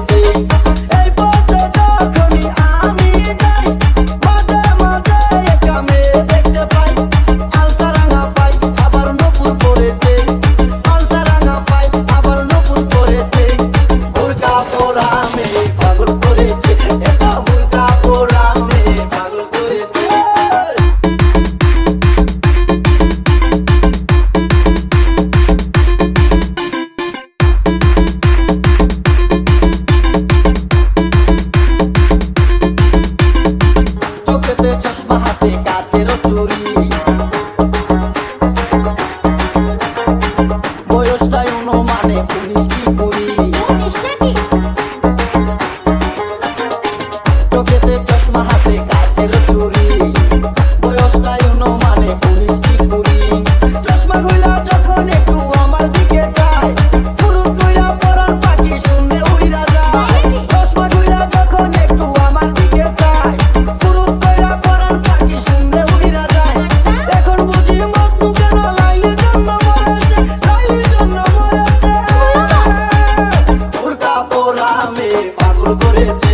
করেছে। এই পথে যখনই আমি যাই মাঝে মাঝে একা মেয়ে দেখতে পাই, আলতা রাঙা পাই আবার নপুর পরেছে, আলতা রাঙা পাই আবার নপুর পরেছে। বোরকা পরা মেয়ে পাগল করেছে, এটা বোরকা পরা মেয়ে পাগল করেছে। চোখেতে চশমা হাতে কাচের চুরি, বয়সটাই অনুমানে 19 কি 20। চোখেতে চশমা হাতে কাচের চুরি, বয়সটাই অনুমানে 19 কি 20। চশমা খুইলা যখন একটু আমার দিকে যায়, ফুরুত কইরা পরান পাখি শূন্যে উইরা যায়। চশমা খুইলা যখন একটু আমার দিকে যায়, ফুরুত কইরা পরান পাখি শূন্যে উইরা যায়। এখন বুঝি মজনু কেন লাইলির জন্য মরেছে, লাইলির জন্য মরেছে। বোরকা পরা মেয়ে পাগল করেছে।